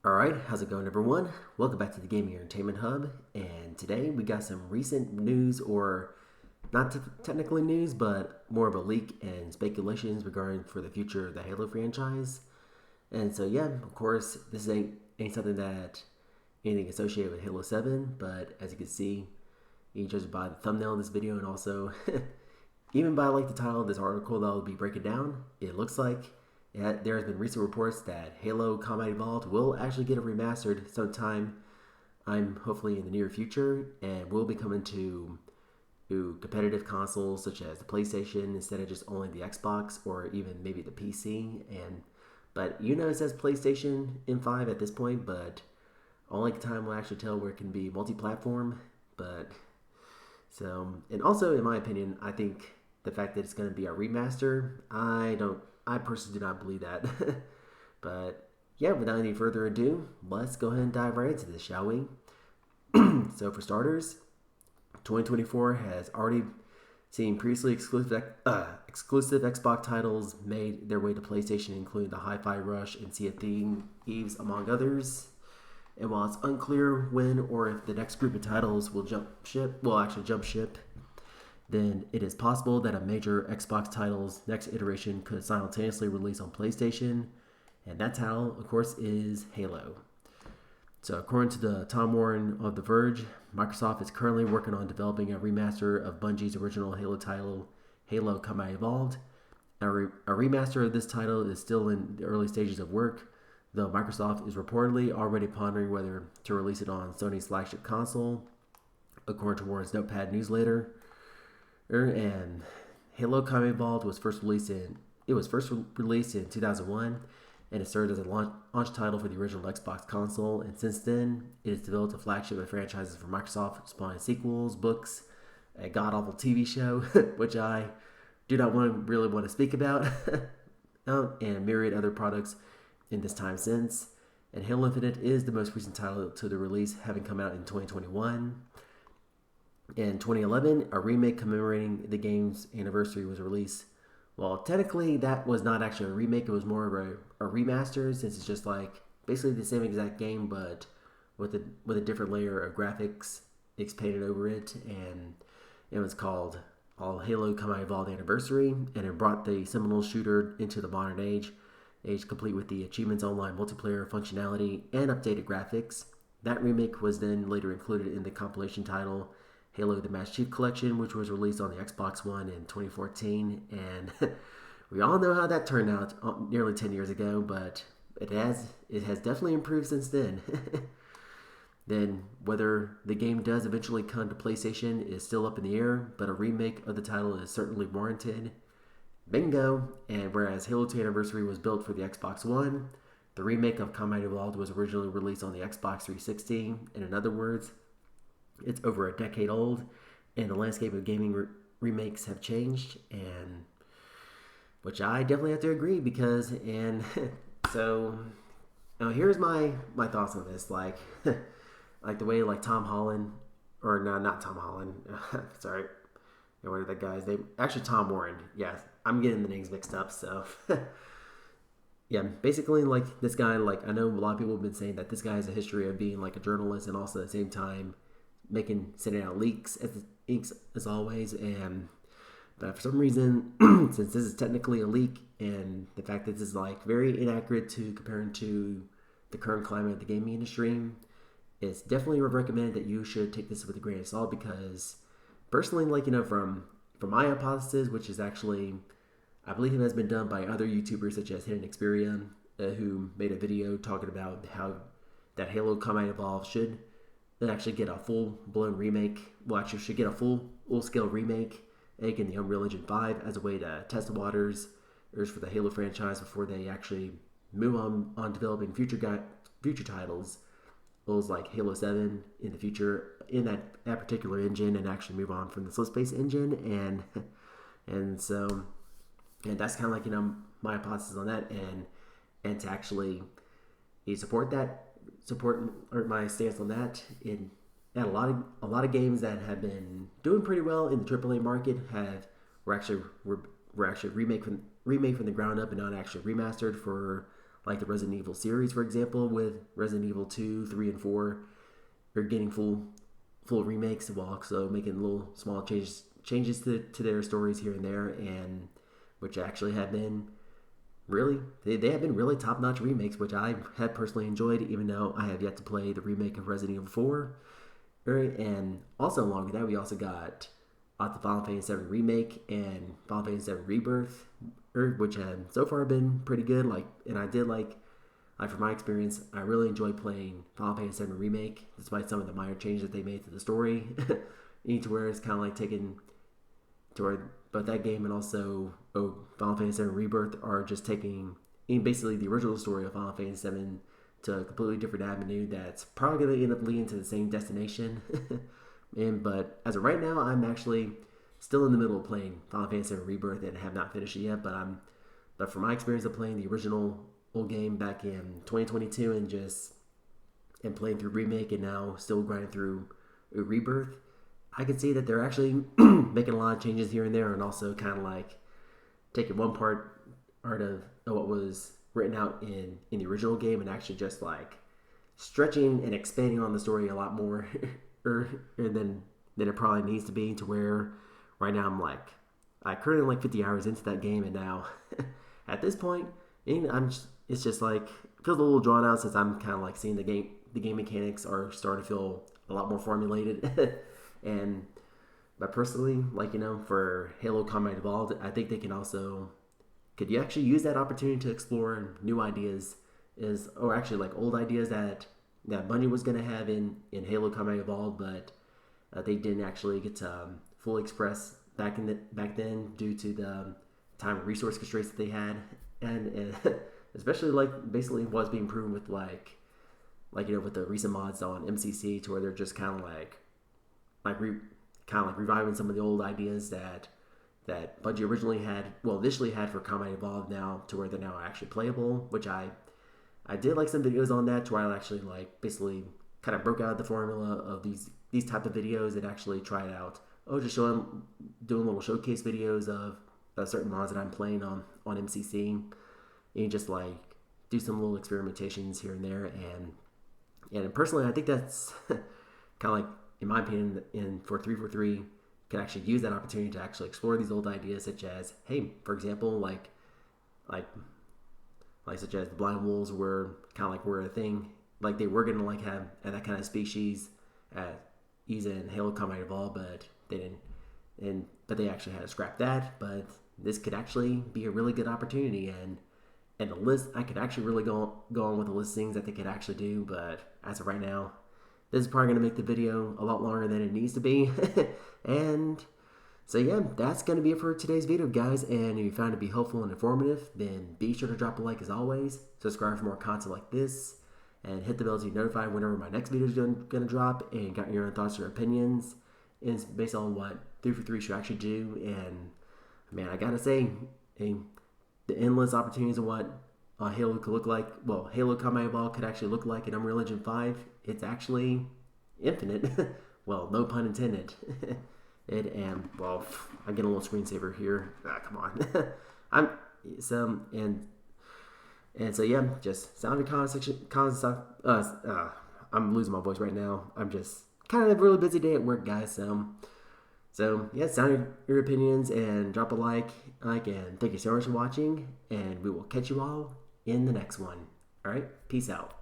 Alright, how's it going everyone? Welcome back to the Gaming Entertainment Hub, and today we got some recent news, or not technically news, but more of a leak and speculations regarding for the future of the Halo franchise. And so yeah, of course, this ain't something that anything associated with Halo 7, but as you can see, you can judge by the thumbnail of this video and also even by like the title of this article that I'll be breaking down, it looks like there has been recent reports that Halo Combat Evolved will actually get a remastered sometime. I'm hopefully in the near future, and will be coming to competitive consoles such as the PlayStation instead of just only the Xbox or even maybe the PC. But it says PlayStation in 5 at this point, but only time will actually tell where it can be multi-platform. But and also in my opinion, I think the fact that it's going to be a remaster, I personally do not believe that. But yeah, without any further ado, let's go ahead and dive right into this, shall we? So for starters, 2024 has already seen previously exclusive Xbox titles made their way to PlayStation, including the Hi-Fi Rush and Sea of Thieves, among others. And while it's unclear when or if the next group of titles will actually jump ship, then it is possible that a major Xbox title's next iteration could simultaneously release on PlayStation, and that title, of course, is Halo. So according to the Tom Warren of The Verge, Microsoft is currently working on developing a remaster of Bungie's original Halo title, Halo Combat Evolved. A remaster of this title is still in the early stages of work, though Microsoft is reportedly already pondering whether to release it on Sony's flagship console, according to Warren's Notepad newsletter. And Halo Combat Evolved was first released in 2001, and it served as a launch title for the original Xbox console. And since then, it has developed a flagship of franchises for Microsoft, spawning sequels, books, a god awful TV show, which I do not really want to speak about, and myriad other products in this time since. And Halo Infinite is the most recent title to the release, having come out in 2021. In 2011, a remake commemorating the game's anniversary was released. Well, technically, that was not actually a remake. It was more of a remaster, since it's just like basically the same exact game, but with a different layer of graphics painted over it. And it was called Halo Combat Evolved Anniversary, and it brought the seminal shooter into the modern age complete with the Achievements Online multiplayer functionality and updated graphics. That remake was then later included in the compilation title Halo the Master Chief Collection, which was released on the Xbox One in 2014. And we all know how that turned out nearly 10 years ago, but it has definitely improved since then. Then, whether the game does eventually come to PlayStation is still up in the air, but a remake of the title is certainly warranted. Bingo! And whereas Halo 2 Anniversary was built for the Xbox One, the remake of Combat Evolved was originally released on the Xbox 360. And in other words, it's over a decade old, and the landscape of gaming remakes have changed, and which I definitely have to agree because, and so now here's my thoughts on this, like like the way like Tom Holland, or no, not Tom Holland, sorry, what are that guy's name? Actually, Tom Warren. Yeah, I'm getting the names mixed up. So yeah, basically like this guy, like I know a lot of people have been saying that this guy has a history of being like a journalist and also at the same time sending out leaks as always. And but for some reason, since this is technically a leak, and the fact that this is like very inaccurate to comparing to the current climate of the gaming industry, it's definitely recommended that you should take this with a grain of salt, because personally, like from my hypothesis, which is actually I believe it has been done by other YouTubers such as Hidden Xperia, who made a video talking about how that Halo Combat Evolved should actually get a full-blown remake. Well, actually should get a full-scale remake in the Unreal Engine 5 as a way to test the waters for the Halo franchise before they actually move on developing future titles. Those like Halo 7 in the future in that particular engine, and actually move on from the Slipspace engine. And so that's kind of like my hypothesis on that, and to actually support my stance on that. And a lot of games that have been doing pretty well in the AAA market were actually remade from the ground up and not actually remastered for like the Resident Evil series, for example, with Resident Evil 2, 3, and 4, are getting full remakes while also making little small changes to their stories here and there, and which actually have been really they have been really top notch remakes, which I have personally enjoyed, even though I have yet to play the remake of Resident Evil 4. And also along with that, we also got the Final Fantasy VII Remake and Final Fantasy VII Rebirth, which have so far been pretty good. And I did like from my experience, I really enjoyed playing Final Fantasy VII Remake, despite some of the minor changes that they made to the story. To where it's kind of like taking toward both that game and also Final Fantasy VII Rebirth are just taking basically the original story of Final Fantasy VII to a completely different avenue that's probably going to end up leading to the same destination. But as of right now, I'm actually still in the middle of playing Final Fantasy VII Rebirth and have not finished it yet. But from my experience of playing the original old game back in 2022 and playing through Remake and now still grinding through Rebirth, I can see that they're actually making a lot of changes here and there, and also kind of like taking one part of what was written out in the original game and actually just like stretching and expanding on the story a lot more than it probably needs to be, to where right now I currently like 50 hours into that game, and now at this point it's just like it feels a little drawn out, since I'm kind of like seeing the game mechanics are starting to feel a lot more formulated. But personally, for Halo Combat Evolved, I think they could you actually use that opportunity to explore new ideas, or actually like old ideas that Bungie was going to have in Halo Combat Evolved, but they didn't actually get to fully express back then due to the time and resource constraints that they had, and especially like basically what's being proven with with the recent mods on MCC, to where they're just kind of like reviving some of the old ideas that Bungie initially had for Combat Evolved, now to where they're now actually playable, which I did like some videos on that, to where I actually basically kind of broke out the formula of these type of videos and actually tried out just doing little showcase videos of certain mods that I'm playing on MCC, and just like do some little experimentations here and there, and personally I think that's kind of like, in my opinion, for 343 can actually use that opportunity to actually explore these old ideas, such as, hey, for example, such as the blind wolves were a thing, like they were gonna have that kind of species in Halo Combat Evolved, but they didn't, but they actually had to scrap that. But this could actually be a really good opportunity, and the list, I could actually really go on with the list of things that they could actually do, but as of right now, this is probably going to make the video a lot longer than it needs to be. And so yeah, that's going to be it for today's video, guys. And if you found it to be helpful and informative, then be sure to drop a like as always, subscribe for more content like this, and hit the bell to be notified whenever my next video is going to drop, and got your own thoughts or opinions is based on what 343 should actually do. And man, I gotta say, the endless opportunities of what Halo could look like, Halo Combat Evolved could actually look like in Unreal Engine 5, it's actually infinite. Well, no pun intended. I get a little screensaver here. Come on. So yeah, just sound in the comment section. I'm losing my voice right now. I'm just kind of a really busy day at work, guys. So yeah, sound your opinions and drop a like, and thank you so much for watching, and we will catch you all in the next one. All right, peace out.